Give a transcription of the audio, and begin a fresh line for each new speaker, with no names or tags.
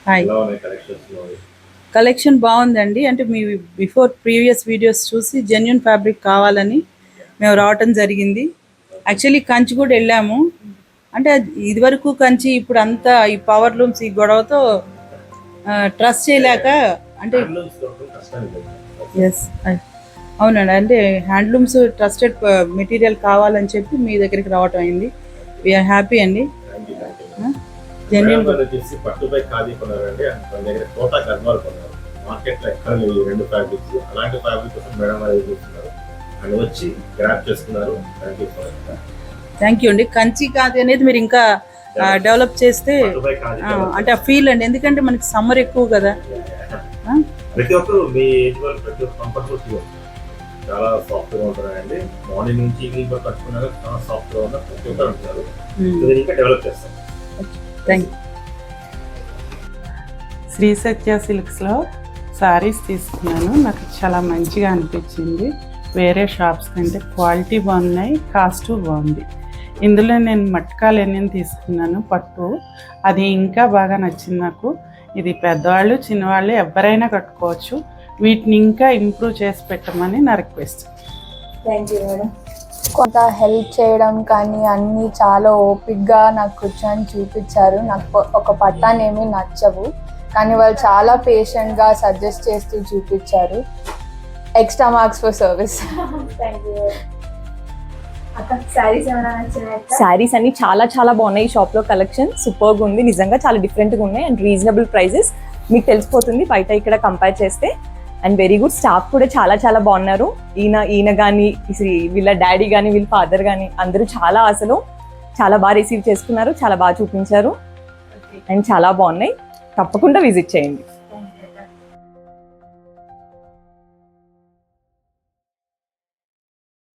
Hi. Collection బాగుందండి. అంటే మీ previous videos చూసి జెన్యున్ ఫ్యాబ్రిక్ కావాలని మేము రావటం జరిగింది. యాక్చువల్లీ కంచి కూడా వెళ్ళాము. అంటే ఇదివరకు కంచి, ఇప్పుడు అంతా ఈ పవర్ లూమ్స్ ఈ గొడవతో ట్రస్ట్ చేయలేక, అంటే ఎస్ అవునండి, అంటే హ్యాండ్లూమ్స్ ట్రస్టెడ్ మెటీరియల్ కావాలని చెప్పి మీ దగ్గరికి రావటం అయింది. వీఆర్ హ్యాపీ అండి.
పట్టుపై ఖాదీ కొన్నారండి, మన దగ్గర కోటా గర్వాలు కొన్నారు. మార్కెట్ లో ఎక్కడ లేవు రెండు ఫ్యాబ్రిక్స్. అలాంటి ఫ్యాబ్రిక్ కోసం మేడం వాళ్ళు చూస్తున్నారు అని వచ్చి గ్రాప్ చేసుకున్నారు.
థ్యాంక్ యూ అండి. కంచి ఖాదీ అనేది మీరు ఇంకా డెవలప్ చేస్తే అంటే ఆ ఫీల్ అండి, ఎందుకంటే మనకి సమ్మర్ ఎక్కువ కదా.
ప్రతి ఒక్కరు మీ ఏజ్ వాళ్ళు ప్రతి ఒక్క కంఫర్టబుల్ చాలా సాఫ్ట్ గా ఉంటారండి. మార్నింగ్ నుంచి ఈవినింగ్ వరకు కట్టుకున్నారు, చాలా సాఫ్ట్ గా ఉన్నారు. ప్రతి ఒక్కరు ఉంటారు. ఇంకా డెవలప్ చేస్తాం.
Thank you.
శ్రీ సత్య సిల్క్స్లో శారీస్ తీసుకున్నాను. నాకు చాలా మంచిగా అనిపించింది. వేరే షాప్స్ కంటే క్వాలిటీ బాగున్నాయి, కాస్ట్ బాగుంది. ఇందులో నేను మట్కాలు ఎన్ని తీసుకున్నాను పట్టు, అది ఇంకా బాగా నచ్చింది నాకు. ఇది పెద్దవాళ్ళు చిన్నవాళ్ళు ఎవరైనా కట్టుకోవచ్చు. వీటిని ఇంకా ఇంప్రూవ్ చేసి పెట్టమని నా రిక్వెస్ట్.
Thank you madam. కొంత హెల్ప్ చేయడం కానీ అన్నీ చాలా ఓపిక్గా నాకు కూర్చొని చూపించారు. నాకు ఒక పట్టానేమీ నచ్చవు, కానీ వాళ్ళు చాలా పేషెంట్గా సజెస్ట్ చేస్తూ చూపించారు. Extra marks for service.
Saris అన్ని చాలా చాలా బాగున్నాయి. ఈ షాప్లో కలెక్షన్ సూపర్గా ఉంది. నిజంగా చాలా డిఫరెంట్గా ఉన్నాయి అండ్ రీజనబుల్ ప్రైజెస్. మీకు తెలిసిపోతుంది బయట ఇక్కడ కంపేర్ చేస్తే. అండ్ వెరీ గుడ్ స్టాఫ్ కూడా చాలా చాలా బాగున్నారు. ఈయన కానీ వీళ్ళ డాడీ కానీ వీళ్ళ ఫాదర్ కానీ అందరూ చాలా బాగా రిసీవ్ చేసుకున్నారు, చాలా బాగా చూపించారు అండ్ చాలా బాగున్నాయి. తప్పకుండా విజిట్ చేయండి.